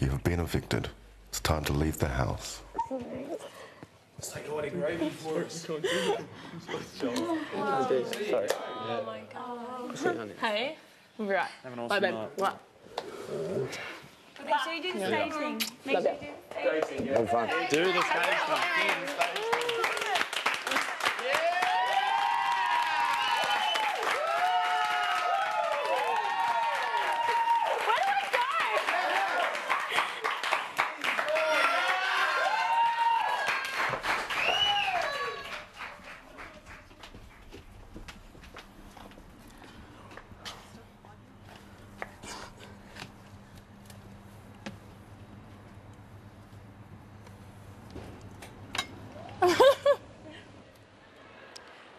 You have been evicted. It's time to leave the house. It's like what a gravy for us. Sorry. Oh my god. Hey. Right. Have an awesome Bye, babe. night. What? Make sure you do the staging. Make sure you do the staging. Have fun. Do the stage thing.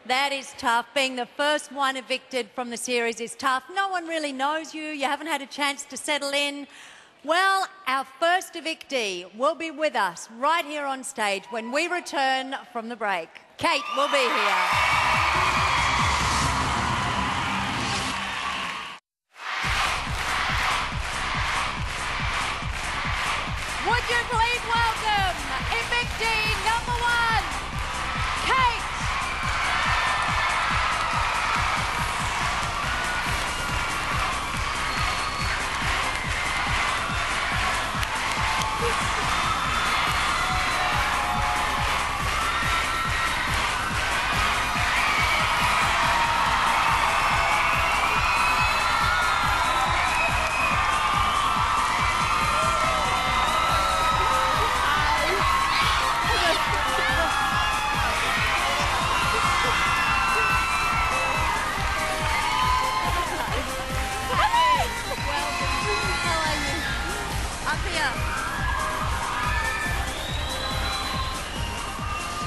That is tough. Being the first one evicted from the series is tough. No one really knows you. You haven't had a chance to settle in. Well, our first evictee will be with us right here on stage when we return from the break. Kate will be here. Would you please welcome evictee number 1, Kate.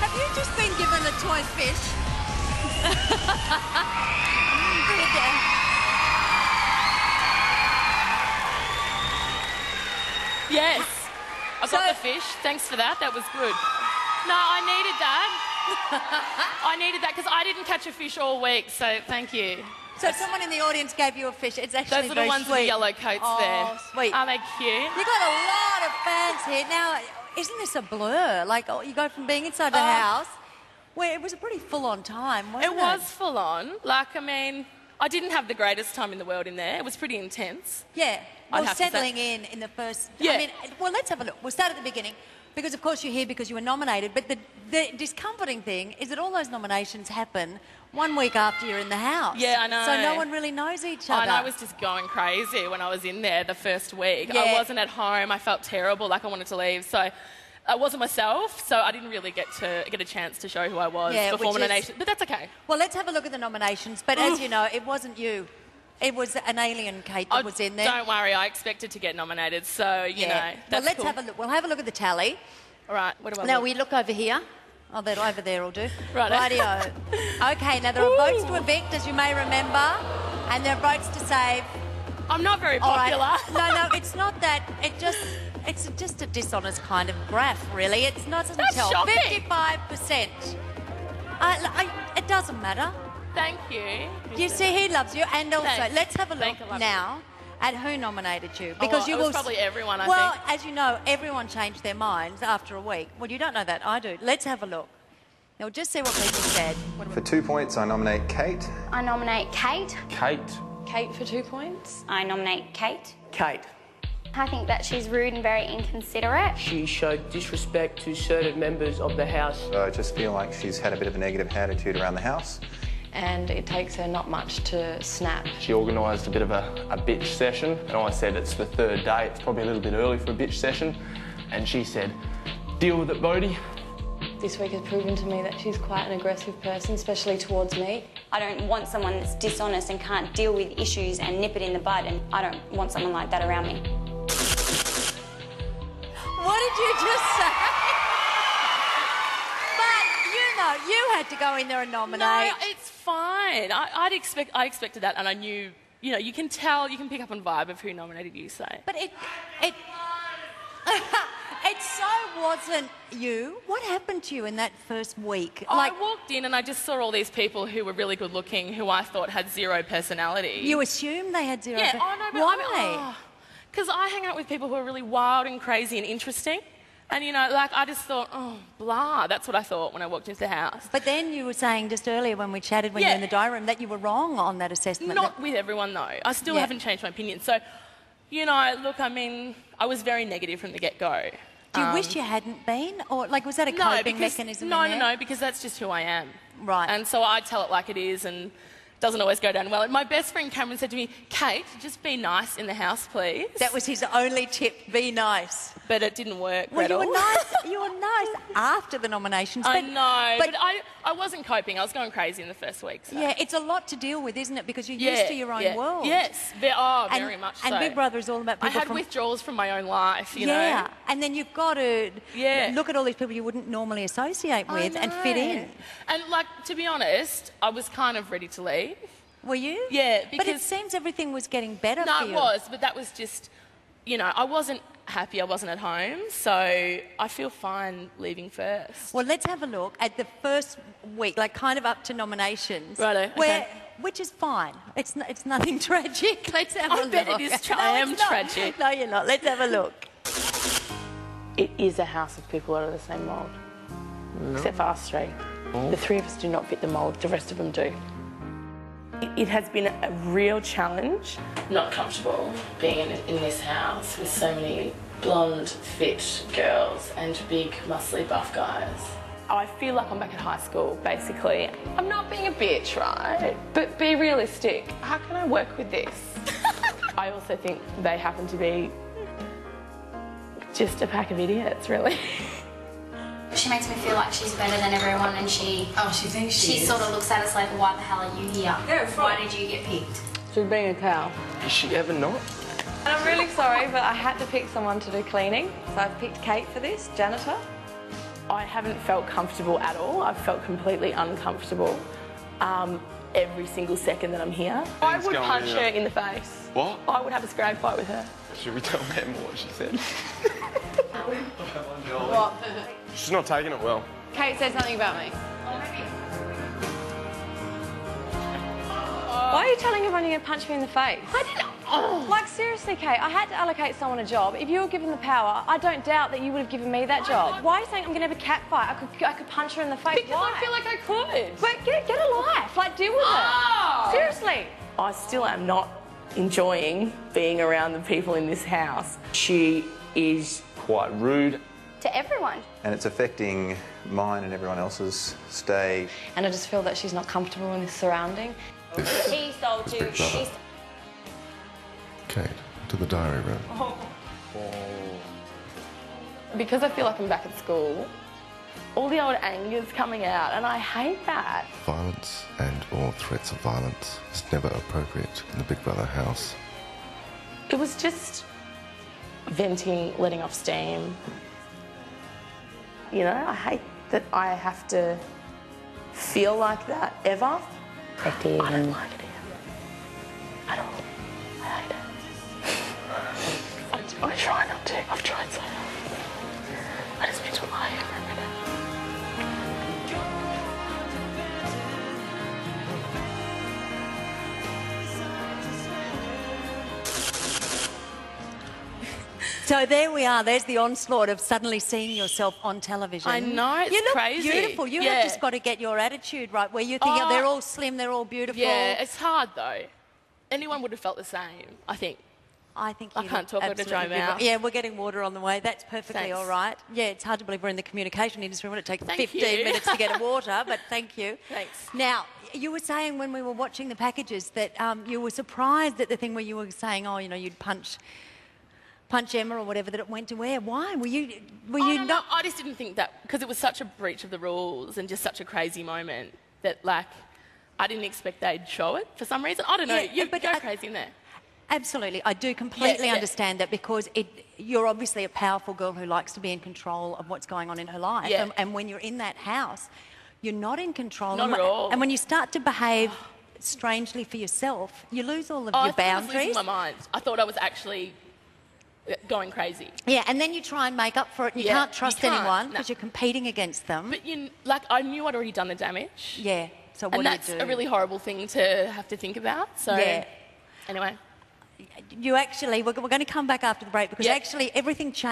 Have you just been given a toy fish? Yes. I got the fish. Thanks for that. That was good. No, I needed that. I needed that because I didn't catch a fish all week, so thank you. So someone in the audience gave you a fish. It's actually Those are very the ones sweet. with the yellow coats there. Oh, sweet. Aren't they cute? You got a lot of fans here. Now, isn't this a blur? Like, you go from being inside the house, where it was a pretty full-on time, wasn't it? It was full on. Like, I mean, I didn't have the greatest time in the world in there. It was pretty intense. Yeah. I'd Well, have to say. settling in the first... Yeah. I mean, well, let's have a look. We'll start at the beginning. Because, of course, you're here because you were nominated. But the discomforting thing is that all those nominations happen 1 week after you're in the house. Yeah, I know. So no one really knows each other. And I was just going crazy when I was in there the first week. Yeah. I wasn't at home. I felt terrible, like I wanted to leave. So I wasn't myself, so I didn't really get a chance to show who I was before nomination. But that's okay. Well, let's have a look at the nominations. But as you know, it wasn't you. It was an alien Kate that was in there. Don't worry, I expected to get nominated, so, you know, that's well, let's cool. have a look. We'll have a look at the tally. All right, what do I Now, look? we look over here. Oh, that over there will do. Righto. Rightio. Okay, now there are votes to evict, as you may remember, and there are votes to save. I'm not very All right. popular. No, it's not that. It's just a dishonest kind of graph, really. It's not doesn't That's tell. shocking. 55%. It doesn't matter. Thank you. You see, he loves you. And also, Thanks. let's have a look Thank you, love now at who nominated you. Because it was probably everyone, I well, think. as you know, everyone changed their minds after a week. Well, you don't know that. I do. Let's have a look. Now, we'll just see what people said. For 2 points, I nominate Kate. I nominate Kate. Kate. Kate for 2 points. I nominate Kate. Kate. I think that she's rude and very inconsiderate. She showed disrespect to certain members of the House. I just feel like she's had a bit of a negative attitude around the house. And it takes her not much to snap. She organised a bit of a bitch session, and I said it's the 3rd day, it's probably a little bit early for a bitch session, and she said, deal with it, Bodie. This week has proven to me that she's quite an aggressive person, especially towards me. I don't want someone that's dishonest and can't deal with issues and nip it in the bud, and I don't want someone like that around me. What did you just say? But, you know, you had to go in there and nominate. No, it's fine. I expected that, and I knew, you know, you can tell, you can pick up on vibe of who nominated you, so. But it so wasn't you. What happened to you in that first week? I walked in and I just saw all these people who were really good looking, who I thought had zero personality. You assumed they had zero. Yeah, oh no, but why? I mean, Because I hang out with people who are really wild and crazy and interesting. And, you know, like, I just thought, oh, blah. That's what I thought when I walked into the house. But then you were saying just earlier when we chatted when you were in the diary room that you were wrong on that assessment. Not with everyone, though. I still haven't changed my opinion. So, you know, look, I mean, I was very negative from the get-go. Do you wish you hadn't been? Or, like, was that a coping mechanism in there? No, because that's just who I am. Right. And so I tell it like it is, and it doesn't always go down well. And my best friend Cameron said to me, Kate, just be nice in the house, please. That was his only tip, be nice. But it didn't work, Well, Gretel. you were nice after the nominations. I know, but I wasn't coping. I was going crazy in the first week. So. Yeah, it's a lot to deal with, isn't it? Because you're used to your own world. Yes, very much so. And Big Brother is all about people I had withdrawals from my own life, you know. Yeah, and then you've got to look at all these people you wouldn't normally associate with and fit in. And, like, to be honest, I was kind of ready to leave. Were you? Yeah, because... But it seems everything was getting better No, for you. it was, but that was just, you know, I wasn't happy, I wasn't at home, so I feel fine leaving first. Well, let's have a look at the first week, like kind of up to nominations. Righto, okay. Which is fine. It's nothing tragic. Let's have a look. I bet it is I am tragic. No, you're not. Let's have a look. It is a house of people out of the same mould. No. Except for us three. Oh. The three of us do not fit the mould, the rest of them do. It has been a real challenge. Not comfortable being in this house with so many blonde, fit girls and big, muscly, buff guys. I feel like I'm back at high school, basically. I'm not being a bitch, right? But be realistic. How can I work with this? I also think they happen to be just a pack of idiots, really. She makes me feel like she's better than everyone, and she thinks she is. sort of looks at us like, why the hell are you here? Yeah, why did you get picked? She's being a cow. Is she ever not? And I'm really sorry, but I had to pick someone to do cleaning, so I've picked Kate for this, janitor. I haven't felt comfortable at all. I've felt completely uncomfortable every single second that I'm here. I would punch her in the face. What? I would have a scrap fight with her. Should we tell Mem what she said? What? She's not taking it well. Kate said something about me. Why are you telling everyone you're going to punch me in the face? I didn't. Oh. Like, seriously, Kate, I had to allocate someone a job. If you were given the power, I don't doubt that you would have given me that job. Why are you saying I'm going to have a cat fight? I could punch her in the face. Because I feel like I could. But get a life. Like, deal with it. Seriously. I still am not enjoying being around the people in this house. She is quite rude. To everyone. And it's affecting mine and everyone else's stay. And I just feel that she's not comfortable in this surrounding. He sold you. Kate, to the diary room. Because I feel like I'm back at school, all the old anger's coming out, and I hate that. Violence and or threats of violence is never appropriate in the Big Brother house. It was just venting, letting off steam. You know, I hate that I have to feel like that ever. I don't like it here at all. I hate it. I try not to. I've tried so hard. I just need to lie here for a minute. So there we are. There's the onslaught of suddenly seeing yourself on television. I know, it's you look crazy. beautiful. You have just got to get your attitude right, where you think they're all slim, they're all beautiful. Yeah, it's hard though. Anyone would have felt the same, I think. I think I can't talk over to dry mouth. Yeah, we're getting water on the way. That's perfectly Thanks. all right. Yeah, it's hard to believe we're in the communication industry when it takes Thank 15 you. minutes to get a water, but thank you. Thanks. Now, you were saying when we were watching the packages that you were surprised at the thing where you were saying, oh, you know, you'd punch Emma or whatever, that it went to air. Why? Were you not... I just didn't think that, because it was such a breach of the rules and just such a crazy moment that, like, I didn't expect they'd show it for some reason. I don't know. You go crazy in there. Absolutely. I do completely understand that, because you're obviously a powerful girl who likes to be in control of what's going on in her life. Yeah. And when you're in that house, you're not in control. Not at all. And when you start to behave strangely for yourself, you lose all of your boundaries. I was losing my mind. I thought I was actually going crazy. Yeah, and then you try and make up for it, and you can't trust anyone because you're competing against them. But I knew I'd already done the damage. Yeah, so what and do you that's do? a really horrible thing to have to think about. So, anyway. you actually, we're going to come back after the break because Yep. actually everything changed.